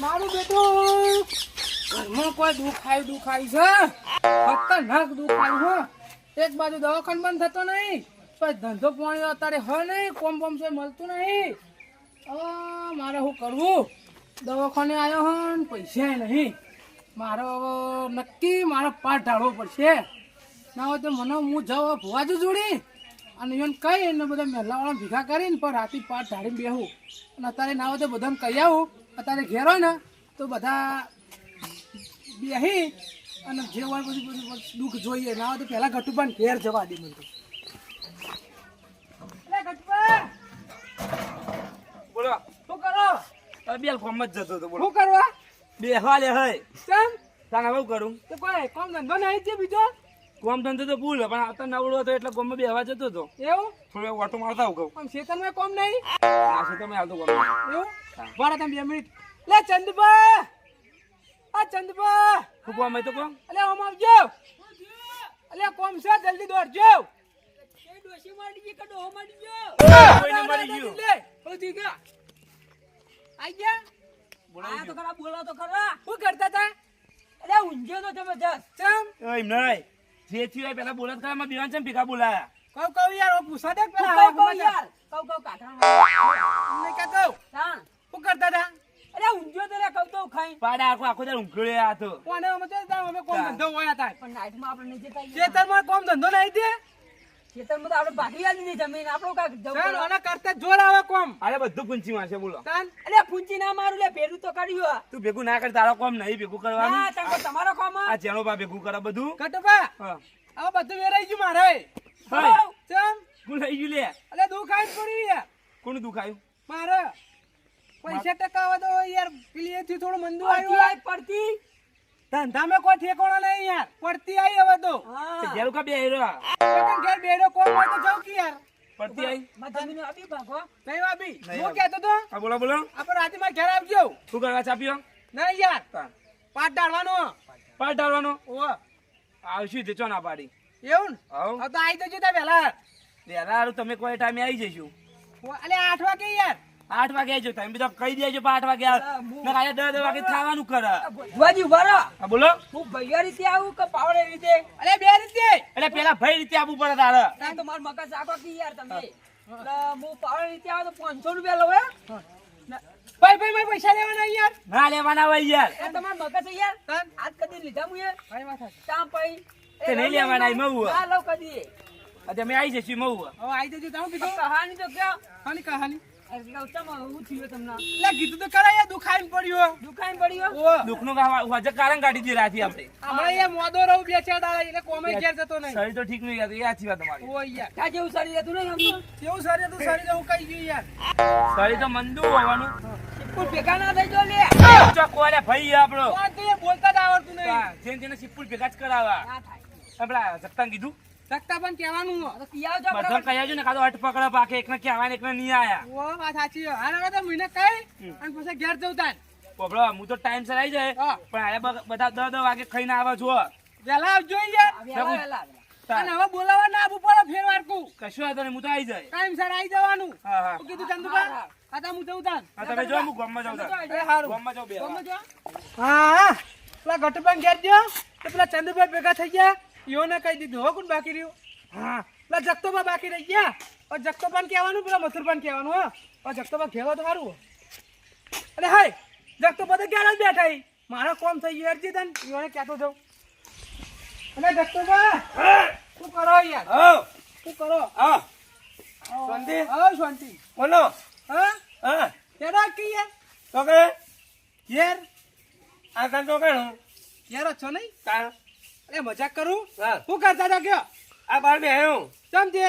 મારું બેટું ઘરમાં કોઈ દુખાય છે ખતરનાક દુખાય હો. એક બાજુ દવાખાન બંધ થતો નહીં, કોઈ ધંધો પાણી અત્યારે હ નહીં, કોમ છે મળતું નહીં. મારે શું કરવું? દવાખાને આવ્યો હો ને પૈસા નહીં. મારો નક્કી મારો પાઠ ઢાળવો પડશે. ના હોય તો મને હું જાઉં ભુવાજુ જોડી અને એને કહી એને બધા મહેલાવાળા ભેગા કરીને પણ રાતે પાઠ ઢાળીને બેહું. અને અત્યારે ના હોય તો બધાને કહી આવું. અત્યારે ઘેર હોય ને તો બધા બેહી અને જે હોય બધું દુઃખ જોઈએ. ના હોય તો પહેલાં ગટુબાને ઘેર જવા દે મને. ગટુબા બોલો શું કરો? બે ફોર્મ જ જતો હતો. બોલો શું કરવા? બેહવા લે હય કેમ? તાને હવે કરું તો કોઈ કોમ ધંધો નહીં છે બીજો? કોમ ધંધો તો ભૂલ પણ આવતા નવડો હતો એટલે ગોમમાં બેહવા જતો હતો. એવું? થોડો ઓટો મારતા આવું કહું. આમ શેતરમાં કોમ નહીં? આ તમે આવતો ગમે એવું? બરાબર તમે 2 મિનિટ. લે ચંદુબા, આ ચંદુબા શું કોમ હોય તો કોમ અલે આમ આવજો. અલે કોમ છે જલ્દી દોડજો. એ ડોશી મારી ગઈ કે ડોહો મારી ગયો? કોઈને મરી ગયું. લે ઓ ઠીક છે. આઈ ગયા? બોલાવી તો ખરા બોલો તો ખરા. શું કરતા હતા? અલે ઊંઘ્યો તો જબરજસ્ત. ચમ? એમ નહીં જે થયું પેલા બોલત ખરા માં બેવાન છે ભેગા બોલાયા. કહું યાર ઓ પૂછા દે પેલા. કહું યાર. કહું કાઠા. ને કે કહું. હા. શું કરતા હતા? અરે ઊંઘ્યો તો રે કહું તો ખાઈ. પાડા આખો દર ઊંઘળ્યો આ તો. કોને અમે તો અમે કોમ ધંધો હોય હતા. પણ નાઈટમાં આપણે નહીં જતા. ખેતરમાં કોમ ધંધો નહીં દે. ખેતરમાં તો આપણે ભાગી આલી જમીન આપણો કાક ચાલ આના કરતા જોર આવે કોમ. અરે બધું પૂંચી મારશે બોલો. તાન અલે પૂંચી ના મારું લે ભેરું તો કર્યું. તું ભેગું ના કર તારો કોમ નહીં ભેગું કરવાનું. ના તાકો તમારો કામ આ જેનો બા ભેગું કરે બધું. કટપા હા આ બધું વેરાઈ ગયું મારે. ભાઈ ચમ? કોણ લઈ ગયું લે? અલે દુખાય જ પડી યાર કોનું દુખાયું? મારે. પૈસા ટકાવે તો યાર પેલી એથી થોડું મંદુ પડતી આવ્યું. આય પડતી. ધંધામાં કોઈ ઠેકોણો નહીં યાર. પડતી આવી હવે તો. હા ઘેર કા બે હેરો કોકન ઘેર બેડો કોમ હોય તો જાઉં કે યાર. પડતી આવી. માં જમીન આપી ભાગો. નહીં ભાભી નહીં હું કહેતો તો હા બોલો બોલો આપણે રાતે માં ઘેર આવજો. શું કરવા ચાપ્યો? નહીં યાર પાટ ડાળવાનો. પાટ ઢાળવાનો ઓહ આવશું તે ચો ના પાડી. એવું ને? આવ હવે તો આવી જજો તા વહેલા. વેલા હારું તમે કોઈ ટાઈમે આવી જઈશું. અલે 8 વાગે યાર. 8 વાગે આવજો તમે બધા કહી દેજો 8 વાગે આવ. ને કાલે 10 વાગે થવાનું કરે. ભુવાજી ઉભા રહો. હા બોલો. હું ભૈયા રીતે આવું કે પાવડે રીતે? અલે બે રીતે. એટલે પેલા ભાઈ રીતે આવવું પડે તારે. ના તો માર મગજ આખો કી યાર તમે. એટલે હું પાવડે રીતે આવું તો 500 રૂપિયા લઉં હે. ભાઈ પૈસા લેવાના યાર. ના લેવાના હોય યાર. એ તમાર મગજ છે યાર. તાન આજ કદી લીધા મુએ ભાઈ વાત સાચી. તામ પઈ તે નહીં લેવાના એમાં હું. ના લઉં કદી. આજે અમે આવી જઈશું મઉ. હવે આવી જજો તાવ કીધું. કહાની તો ક્યાં ખાલી કહાની. હું થયું તમને લે કીધું તો કરાય દુખાઈને પડ્યો. દુકાન પડ્યો. ઓ દુઃખનું વાજે કારણ કાઢી દે રાતી આપણે. હમણાં એ મોદો રહું 2-4 દાડા એટલે કોમે ઘેર જતો નહીં. શરીર તો ઠીક નહીં હતું એ સાચી વાત તમારી. ઓ યાર ત્યાં જેવું શરીર હતું નહીં અમને. કેવું સારી તું સારી હું કઈ ગયું યાર. શરીર તો મંદુ હોવાનું. કોઈ ભેગા ના થઈ જો લે. ચોકવાલે ભાઈ આપણો. કોણ તે બોલતા જ આવડતું નહીં. જેને તેને સિપ્પુલ ભેગા જ કરાવા. ના થાય. આપડા જગતાને કીધું સકતા પણ કહેવાનું હો. તો કિયા જો બધા કહી આવજો ને કાદો અટ પકડા પાકે એકને કહેવાય ને એકને નહીં આયા. ઓ વાત સાચી હો. હાલ હવે તો મહિને કઈ અને પછી ઘેર જઉં તાન. પોપડો હું તો ટાઈમ સર આવી જાય હા. પણ આ બધા 10 વાગે ખાઈને આવે છો. વહેલા આવજો યાર. વેલા. અને હવે બોલાવા ના આવું પડે ફેર વારકું. કશું વાંધો નહીં હું તો આવી જાય. ટાઈમ સર આવી જવાનું. હા હા શું કીધું ચંદુબા? આ તો હું જઉં તાન. હા તમે જો હું ગામમાં જાઉં તાર. એ હારું. ગામમાં જાઉં બે ગમે જો. હા પેલા ગટુબાન ઘેર ગયો તો પેલા ચંદુભાઈ ભેગા થઈ ગયા. ઈઓને કહી દીધું હો કોણ બાકી રહ્યું. હા પેલા જગતોબા બાકી રહી ગયા. और જગતોબાન કહેવાનું પેલા મથુરબાન કહેવાનું હો. और જગતોબા કહેવા તો સારું. અરે હાય જગતોબા તો ક્યારે જ બેઠા ઈ. મારો કોમ થઈ ગયો અરજી તન ઈઓને કહેતો જાઉં. અરે જગતોબા શું કરો યાર? હા શું કરો? હા શાંતિ હા શાંતિ. બોલો. હા હા કેડા કી યાર? તો કે યાર આ કાં તો કેણું યાર છો નહીં? કા અરે મજાક કરું. હા શું કરતા હતા કયો? આ બાર બે આવ્યો. ચમ તે?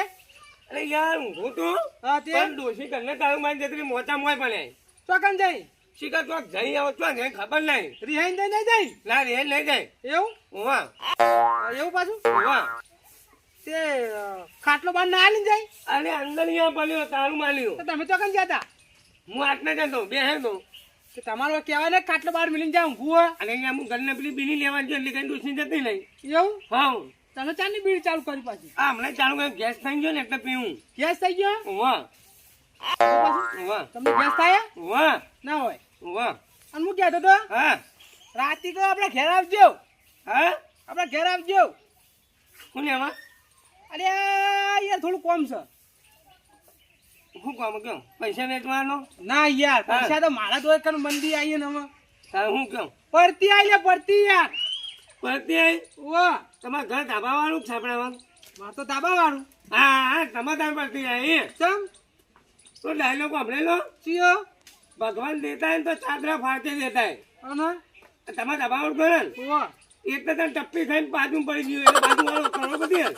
અરે યાર હું તો હા તે પણ ડોશી કરને તારું મારી જતરી મોટા મોય પડે. ચોકન જઈ શીખર તો જઈ આવો તો ને ખબર નહીં. રિહાઈન દઈ નહીં જઈ. ના રે લઈ જાય. એવું વાહ એવું પાછું વાહ તે ખાટલો બાર ના આલીને જાય અરે અંદર અહીંયા પડ્યો તારું માલ્યું. તો તમે ચોકન જતા હું આટલે જતો બે હે તો કે તમારો કહેવાય ને ખાટલો બાર મિલીને જાઉં ગુવા અને અહીંયા હું ઘરને પેલી બીની લેવા ગયો એટલે કઈ ડોસી જતી નહીં. એવું હા તમે ચાની બીડી ચાલુ કરી પાછી આ હમણાં ચાલુ કર્યું ગેસ થઈ ગયો ને એટલે પીવું. ગેસ થઈ ગયો વાહ પાછું તમને ગેસ થાય ના હોય અને હું કહેતો તો રાતી તો આપણે ઘેર આવજો આપણે ઘેર આવજો શું લેવા અરે યાર થોડું કોમ છે શું કામ કેમ પૈસા વેચવાનો ના યાર પૈસા તો મારા તો એક મંદી આવીએ ને હવે તારે શું કેમ પડતી આવી લે પડતી યાર પડતી આવી વાહ તમારા ઘર ધાબા વાળું છાપડાવાનું માર તો તાબા વાળું હા તમારે પડતી આવી ચમ તો ડાયલોગ સાંભળે લો ચિયો ભગવાન દેતા હોય ને તો ચાદરા ફાટે દેતા હોય અને તમારે ધાબા વાળું કરે ને વાહ એટલે તને ટપ્પી થઈને બાજુ પડી ગયું એટલે બાજુ વાળો કરો બધી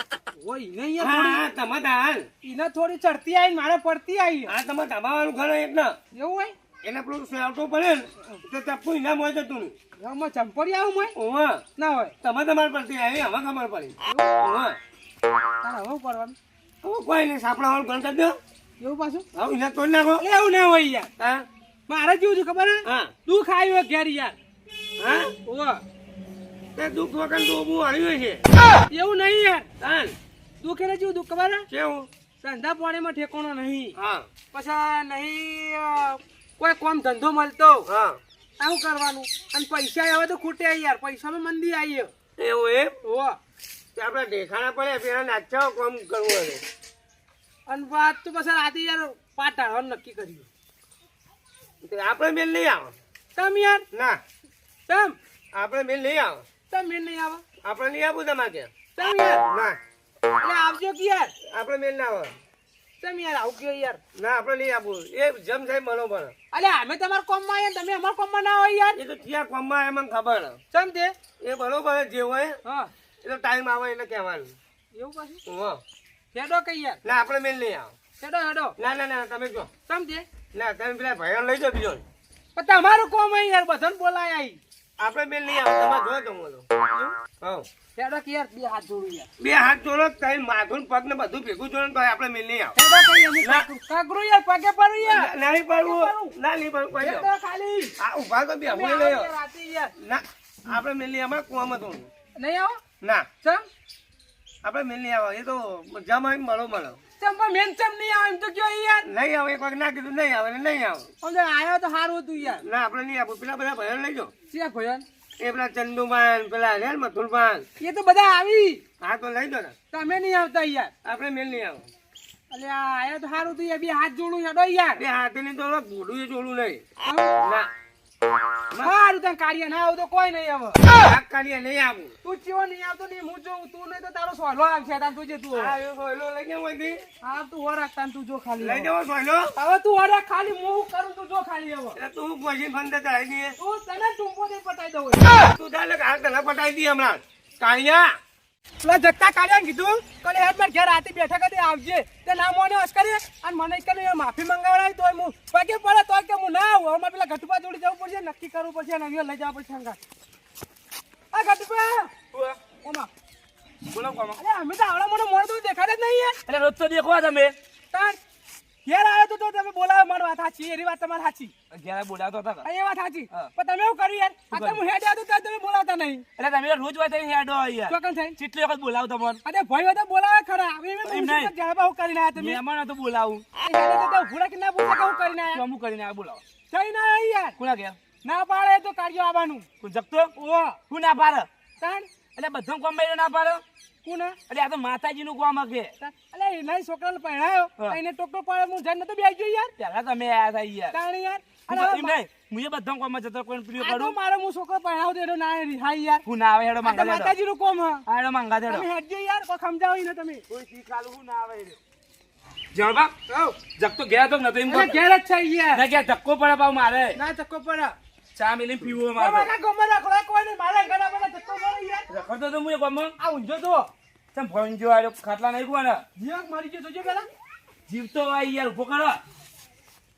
ઓય ઈને યાર હા તમારે હાલ ઈને થોડી ચડતી આવી મારે પડતી આવી હા તમારે ધાબા વાળું ઘર એટલે એવું હોય એને પેલું સેવટો પડે ને તો ટપ્પુ ઇનામ હોય જતું એમાં ચંપડી આવું મોય ઓવા ના હોય તમારે પડતી આવી હવે ખબર પડી ઓવા તારે હવે પડવાનું હવે કોઈ નહીં સાપડા વાળું ઘર કરી દો એવું પાછું હવે એને તોડી નાખો એટલે એવું ના હોય યાર હા મારે જેવું છે ખબર હે હા દુઃખ આવ્યું ઘેર યાર હા ઓવા તે દુઃખ વગર તો હું હળ્યું છે એવું નહીં યાર હા દુઃખ એટલે જેવું દુઃખ ખબર હે કેવું ધંધા પાણીમાં ઠેકોણો નહીં હા પછી નહીં કોઈ કોમ ધંધો મળતો હા આવું કરવાનું અને પૈસા આવે તો ખૂટે યાર પૈસામાં મંદી આવી એવું એમ ઓવા તે આપણે દેખાડા પડે પેલા નાચા કામ કરવું હવે અને વાત તો પછી રાતે યાર પાટાળવાનું નક્કી કર્યું તે આપણે બેન નહીં આવો તમ યાર ના તમ આપણે બેન નહીં આવો તમ મેં નહીં આવે આપણે નહીં આપું તમારે તમ યાર ના એટલે આવજો કે યાર આપણે બેન ના આવે તમ યાર આવું કયો યાર ના આપણે નહીં આપવું એ જમ સાહેબ બરોબર અલે અમે તમારા કોમમાં આયા તમે અમારા કોમમાં ના હોય યાર એ તો ક્યાં કોમમાં એમ ખબર ચમ તે એ બરોબર જે હોય હા એ તો ટાઈમ આવે એટલે કહેવાનું એવું પાછું હા હેડો કઈ યાર ના આપણે બેન નહીં આવો હેડો હેડો ના ના ના તમે જો ચમ તે ના તમે પેલા ભાઈઓ લઈ જાઓ બીજો પણ તમારું કોમ હોય યાર બધાને બોલાય આવી આપણે બેન નહીં આવો તમારે જો તો બોલો હા હેડો કે યાર બે હાથ જોડું યાર બે હાથ જોડો ત્રણ માથું પગ ને બધું ભેગું જોડો તો આપણે મેલ નહીં આવો હેડો કઈ અમે કાકરું યાર પગે પડું યાર નહીં પડવું ના નહીં પડવું કોઈ હેડો ખાલી આ ઉભા તો બે તમે હું આવો લઈ યાર રાતે યાર ના આપણે મેલ નહીં અમારે કુવામાં હતું નહીં આવો ના ચમ આપણે મેલ નહીં આવો એ તો જમ આવી મળો મળો ચમ પણ મેન ચમ નહીં આવે એમ તો કયો યાર નહીં આવો એક વાર ના કીધું નહીં આવે ને નહીં આવો ઓલે આયો તો સારું હતું યાર ના આપણે નહીં આપવું પેલા બધા ભાઈઓ લઈ જાઓ ક્યાં ભયન એ પેલા ચંદુમાન પેલા ને મથુરપાન એ તો બધા આવી હા તો લઈ જાઓ ને તમે નહીં આવતા યાર આપણે મેલ નહીં આવો અલે આ આયો તો સારું હતું યાર બે હાથ જોડું હેડો યાર બે હાથે ની તો ઘોડું જોડું નહીં ના સારું તને કાર્ય ના આવું તો કોઈ નહીં હવે આ કાર્ય નહીં આવું તું ચેવો નહીં આવતો નહીં હું જોઉં તું નહીં તો તારો સોલો આવશે તાર તું જે તું આ એ સોયલો લઈ જાઓ અહીંથી. હા તું હો રાખતા તું જો ખાલી લઈ હવે. જાઓ સોયલો હવે તું હો રાખ ખાલી હું કરું તું જો ખાલી હવે એટલે તું પછી ફંદે ચડાવી દઈએ તું તને ટૂંપો દે પટાઈ દઉં તું ચાલે કે હાથ તને પટાઈ દઈએ હમણાં કાળિયા પેલા જગતા કાઢ્યા કીધું કે હેડ માર ઘેર રાતે બેઠા કરે આવજે તે ના મોને અસ્કરે અને મને કે માફી મંગાવડાવી તોય હું પગે પડે તોય કે હું ના આવું હવે મારે પેલા ઘટુપા જોડી જવું પડશે નક્કી કરવું પડશે અને અહીંયા લઈ જવા પડશે અંગા આ ઘટુપા ઓમાં બોલો કોમો અરે અમે તો આવડા મને મોડું તો દેખાડે જ નહીં યાર એટલે રોજ તો દેખો તમે તાર ઘેર આવ્યો તો તમે બોલાવો મારી વાત સાચી એની વાત તમારી સાચી ઘેર બોલાવતો હતા એ વાત સાચી હા. પણ તમે એવું કર્યું યાર આ તો હું હેડ આવ્યો તો તમે બોલાવતા નહીં એટલે તમે રોજ વાત હેડો યાર ચોકન થઈ કેટલી વખત બોલાવ તમને અરે ભાઈઓ તો બોલાવે ખરા હવે એમ એમ નહીં. જળબા હું કરીને આવ્યા તમે મહેમાન તો બોલાવું હેડે તો ભૂરા કે ના પૂછે કે હું કરીને આવ્યા અમુક કરીને આ બોલાવો થઈ ના આવી યાર કોના ગયા ના પાડે તો કાઢ્યો આવવાનું કોણ જગતો ઓ હું ના પાડે તાણ એટલે બધા કોમ ભાઈ ના પાડે કોના એટલે આ તો માતાજી નું કોમ હકે અલે એના છોકરાને પહેણાયો હા. એને ટોકટો પાડે હું જન નતો બેસી ગયો યાર પેલા તમે આયા હતા યાર તાણ યાર હું અરે એમ નહીં હું એ બધા કોમમાં જતો કોઈ પ્રિય આ તો કરું મારે હું છોકરો પહેણાવ તો એનો ના રિહાઈ યાર હું ના આવે હેડો આ તો માંગા દેડો માતાજીનું કોમ હા આ હેડો માંગા દેડો તમે હેડજો યાર કોઈ સમજાવો ઈ ને તમે કોઈ શીખાલું હું ના આવે હેડો જણબા જગતો ગયા તો નતો એમ અરે ઘેર જ છે યાર ના ગયા ધક્કો પડે પાવ મારે ના ચક્કો પડે ચા મેલી પીવો મારા મારે કાકા ગમે રાખો કોઈ નહીં મારા ઘરે મને ચક્કો પડે યાર રખડતો તો હું એ કોમ આ ઊંઝો તો તમ ફોન જો આયો ખાટલા નહીં કોને જીવક મારી ગયો જોજો પેલા જીવતો આઈ યાર ઉભો કરો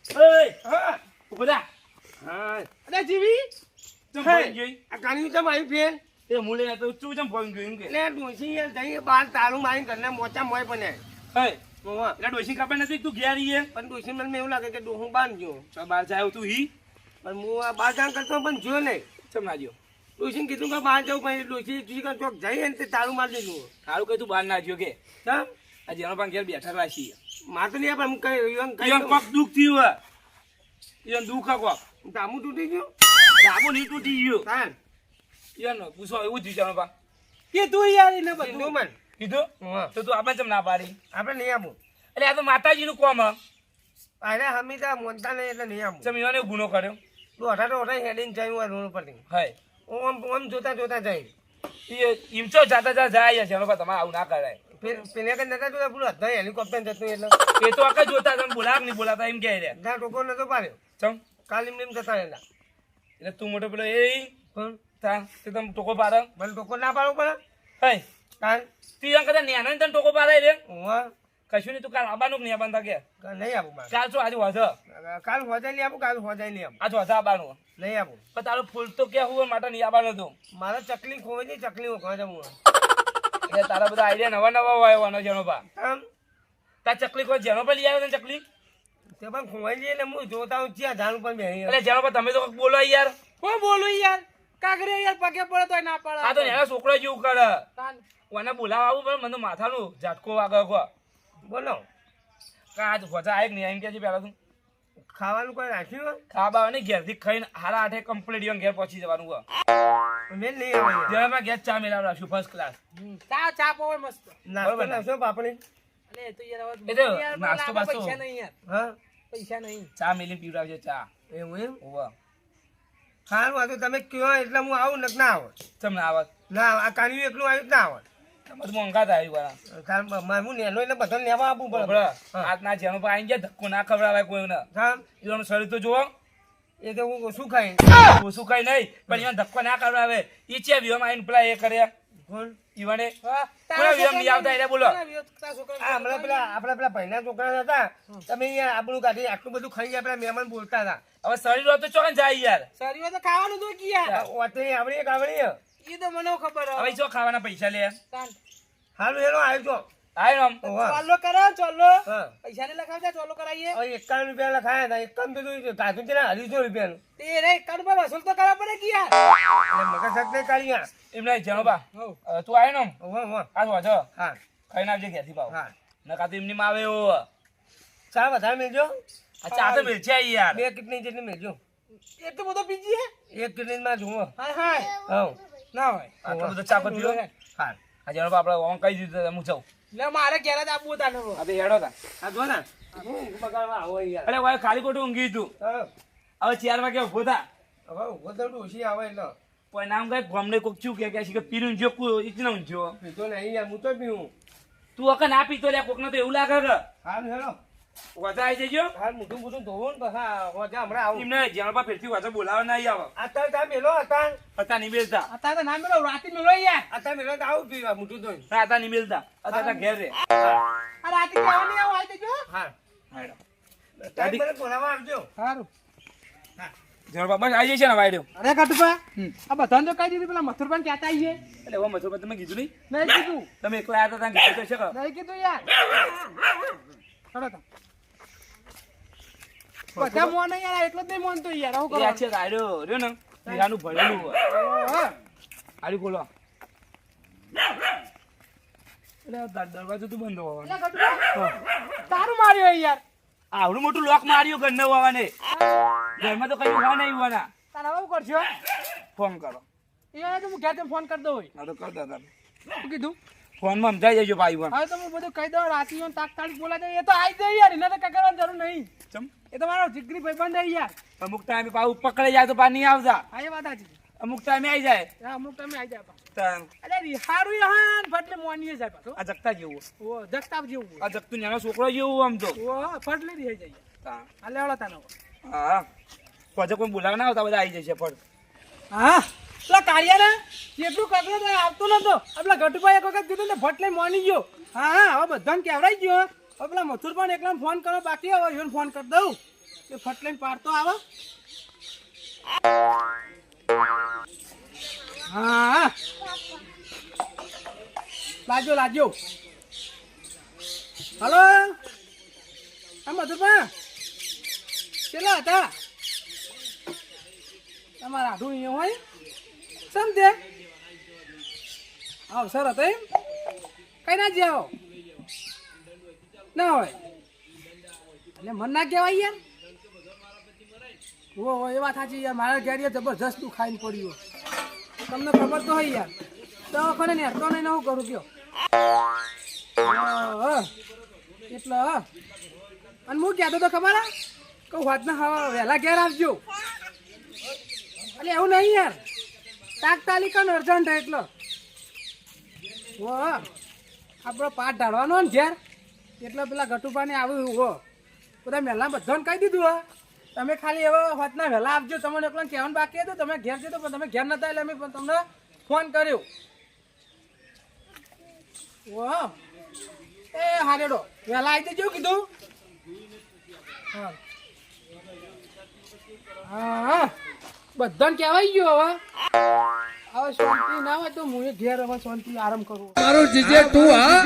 ઓય હા ઉભો થા હા અરે જીવી તમ ફોન જોઈ આ કાણી ચમ આવી ફેર એ મુલે તો તું ચમ ફોન જોઈ એમ કે એટલે ડોસી યાર જઈએ બાર તારું મારી ઘરના મોચા મોય પણ હે હોવા એટલે ડોસી કાપે નથી તું ઘેર ઈએ પણ ડોસી મને એવું લાગે કે ડોહું બાંધજો તો બાર જાય તું હી પણ હું આ બાર જાણ કરતો પણ જો નહીં ચમ ના જ્યો ડોસીને કીધું કે બહાર જવું પણ ડોસી તું ચોક જઈએ ને તે તારું મારી દીધું સારું કે તું બહાર ના જ્યો કે હા આ જેનો પણ ઘેર બેઠા રાખી માર તો નહીં પણ કઈ ઈવન કોક દુઃખ થયું હે ઈવન દુઃખ હે કોક ધામું તૂટી ગયું ડાબુ નહીં તૂટી ગયું તાન ઈવન પૂછો એવું થયું જાણો પા કે તું યાર એને બધું કીધું મન કીધું હા. તો તું આપણે ચમ ના પાડી આપણે નહીં આવું એટલે આ તો માતાજીનું કોમ હે અરે હમીતા મોનતા નહીં એટલે નહીં આવું ચમ ઈવને ગુનો કર્યો તું અઢાર હેડીને જયું હોય રોડ પરથી હાય ઓમ જોતા જોતા જાય ઈમ ચો જાતા જાય જાણો પા તમારે આવું ના કરાય પેલે કઈ નતા જોતા પેલું હતા હેલિકોપ્ટર જતું એટલે એ તો આખા જોતા તમે બોલાવ નહીં બોલાતા એમ કહે રે ત્યાં ટોકો નતો પાડ્યો ચમ કાલીમ નીમ જતા રહેલા એટલે તું મોટો પેલો એ પણ તા તે તમે ટોકો પાડે મને ટોકો ના પાડવો પડે હાય કાલ તું એમ કદાચ નેના તને ટોકો પાડે રે હા કશું નહીં તું કાલ આબાનું નહીં આબાન કે નહીં આપું મારે કાલ શું આજે વધ કાલ હોજાય નહીં આપું કાલ હોજાય નહીં આપું આજ વધ આબાનું નહીં આપું પણ તારું ફૂલ તો ક્યાં હોય માટે નહીં આબાનું હતું મારે ચકલી ખોવાય નહીં ચકલી ખોવા હું એટલે તારા બધા આઈડિયા નવા નવા હોય વાનો જેનો પા આમ તાર ચકલી કોઈ જેનો પર લઈ આવ્યો તને ચકલી તે પણ ખોવાઈ જઈએ એટલે હું જોતા હું જ્યાં ધાન ઉપર બેહી એટલે જેનો પર તમે તો કંઈક બોલો યાર કોણ બોલું યાર કાગરે યાર પગે પડે તોય ના પડે આ તો નેના છોકરો જેવું કરે તાન ઓને બોલાવા આવું પણ મને તો માથાનું ઝાટકો વાગે કો બોલો કાજ હોજા આય નહીં એમ કે છે પેલા તું ખાવાનું કોઈ રાખ્યું ખાવા ને ઘેરથી ખાઈને હારા આઠે કમ્પ્લીટ ઈવન ઘેર પહોંચી જવાનું હોય મેં નહીં આવે જેમાં ઘેર ચા મેળાવ રાખશું ફર્સ્ટ ક્લાસ ચા પવન મસ્ત નાસ્તો નાસ્તો પાપડી અલે એ તો યાર એ તો યાર નાસ્તો બાસ્તો. પૈસા નહીં યાર હા પૈસા નહીં ચા મેલીને પીવડાવજો ચા એવું એમ ઓવા સારું આ તો તમે કયો એટલે હું આવું ને ના આવે ચમ ના આવત ના આ કાન્યું એકલું આવ્યું જ ના આવે બધું મોંઘા થાય વાળા કારણ હું નેનો એટલે બધા લેવા આપવું પડે બરાબર આજના જેનો પર આઈ ગયા ધક્કો ના ખવડાવાય કોઈને હા એનું શરીર તો જુઓ એ તો હું શું ખાઈ ઓછું કઈ નહીં પણ એમાં ધક્કો ના ખવડાવે એ છે વ્યવહાર આઈને પેલા એ કર્યા કોણ ઈવાને હા, કોના વ્યવહાર નહીં આવતા એટલે બોલો તારા છોકરા આ હમણાં પેલા આપણા પેલા ભાઈના છોકરા હતા તમે અહીંયા આપણું કાઢી આટલું બધું ખાઈ ગયા પેલા મહેમાન બોલતા હતા હવે શરીર હોય તો ચોકન જાય યાર શરીર તો ખાવાનું તો કે યાર ઓતે આવડી એક આવડી ઈ તો મને ખબર હવે જો ખાવાના પૈસા લે તાન હારું હેલો આવ્યો છો આય આમ ચાલો કરો ચાલો હા પૈસા ને લખાવતા ચાલો કરાવીએ હવે 51 રૂપિયા લખાયા હતા 51 તો કાઢું છે ને 250 રૂપિયાનું તે રે કડ પર વસૂલ તો કરવા પડે કે યાર એટલે મગજ સક નહીં કાઢ્યા એમ નહીં જેનો બા હો તું આય ને ઓહો હો આ જો જો હા ખાઈ નાખજે ઘેરથી પાવ હા નકા તો એમની માં આવે એવો ચા વધારે મેળજો આ ચા તો મિલશે યાર 2 કિટની જેટલી મેળજો એટલું બધો પીજીએ 1 કિટનીમાં જુઓ હાય હાય હા ના હોય આટલો બધો ચા પીવો હા આ જેનો બા આપણે ઓમ કહી દીધું હું જાઉં લે મારે ઘેર જ આપવું તાને આ તો હેડો તા આ જો ને હું બગાડવા આવો યાર અરે ભાઈ ખાલી ખોટું ઊંઘી તું હા હવે 4 વાગે ઉભો થા હવે વધુ ઓછી આવે એટલે કોઈ નામ કઈ ગમને કોક છું કે છે કે પીરું જો કો ઇતના ઊંચો પીતો નહીં યાર હું તો પીવું તું અકે ના પીતો લે કોકને તો એવું લાગે કે હાલ હેલો વાજા આવી જજો હાલ મોટું મોટું ધોવું ને પછી હોજા હમણાં આવું એમને જેનો બા ફેરથી વાજા બોલાવા નહીં આવે અત્યારે ત્યાં મેલો હતા હતા નહીં મેલતા અત્યારે તો ના મેળો રાતે મેળો યાર અત્યારે મેલો તો આવું પીવા મોટું ધોઈને હતા નહીં મેલતા હતા ઘેર રે આ રાતે કેવા નહીં આવો આવી જજો હા હેડો ટાઈમ મને બોલાવવા આવજો સારું જેનો બા બસ આવી જશે ને વાયડો અરે કટુપા આ બધાને તો કહી દીધું પેલા મથુરભાઈ કહેતા આવીએ એટલે હવે મથુર તમે કીધું નહીં નહીં કીધું તમે એકલા આવ્યા હતા કીધું છે કે નહીં કીધું યાર ચલો તો બધા મોન નહીં યાર એટલો જ નહીં મોન તો યાર આવું એ આ કરો છે રાયડો રહ્યો ને પીરાનું ભરેલું હોય આડી બોલો એટલે દરવાજો તો બંધ હોવાનો તારું માર્યો યાર આવડું મોટું લોક માર્યું ઘરને હોવાને ઘરમાં તો કઈ હોવા નહીં હોવાના તારે આવું કરશો ફોન કરો એ તો હું ઘેર ફોન કરી દઉં હા તો કરતા તમે શું કીધું ફોનમાં સમજાઈ જજો ભાઈ પણ હવે તો હું બધું કહી દઉં રાતી તાક તાળી બોલા જાય એ તો આવી જાય યાર એને તો કઈ કરવાની જરૂર નહીં ચમ એ તો મારો જીગરી ભાઈબંધ છે યાર અમુક ટાઈમે પાછું પકડાઈ જાય તો પાછા નહીં આવતા હા એ વાત સાચી અમુક ટાઈમે આવી જાય હા અમુક ટાઈમે આવી જાય પાછું. તાન અરે રિહારું યાર ફટલે મોનીએ જાય પાછો આ જગતા જેવું ઓ જગતાપ જેવું આ જગતું નાનો છોકરો જેવું આમ તો ઓ ફટલે રહી જાય તાન. હાલે હળો તાનો હા પછી કોઈ બોલાવા ના આવતા બધા આવી જશે પણ હા પેલા કાળિયાને કેટલું કરતો તો આવતો નતો આપલા ગટુભાઈ એક વખત કીધું ને ફટલે મોની ગયો હા હા હવે બધાને કહેવડાઈ ગયો હવે પેલા મથુર પણ એકલા ફોન કરો બાકી હવે એને ફોન કરી દઉં કે ફટલે પાડતો આવે હા લાજો લાજો હલો હા મધુરભા કેટલા હતા તમારા આઢું અહીંયા હોય સમજે અવસર હતો એમ કઈ ના જાઓ ના હોય એટલે મન ના કહેવાય યાર. ઓ એ વાત સાચી યાર, મારા ઘેર યાર જબરજસ્ત તું ખાઈને પડ્યું. તમને ખબર તો હોય યાર, દવાખાને ને હેરતો નહીં ને હું કરું કયો. એટલે અને હું કહેતો તો ખબર હા કહું વાતના હા વહેલા ઘેર આવજો. એટલે એવું નહીં યાર, તાત્કાલિક અને અર્જન્ટ એટલે હો આપણો પાઠ ઢાળવાનો ને ઘેર એટલે પેલા ગટુભાને આવ્યું હો બધા મહેલા બધાને કહી દીધું હા. તમે ખાલી એવો વાતના વહેલા આપજો. તમને એકલા કહેવાનું બાકી હતું, તમે ઘેર જતો પણ તમે ઘેર નતા એટલે અમે પણ તમને ફોન કર્યો. ઓ એ હારેડો વહેલા આવી જજો કીધું. હા હા બધાને કહેવાય ગયો હવે. હવે શાંતિ ના હોય તો હું ઘેર હવે શાંતિ આરામ કરું. મારું જીજે તું હા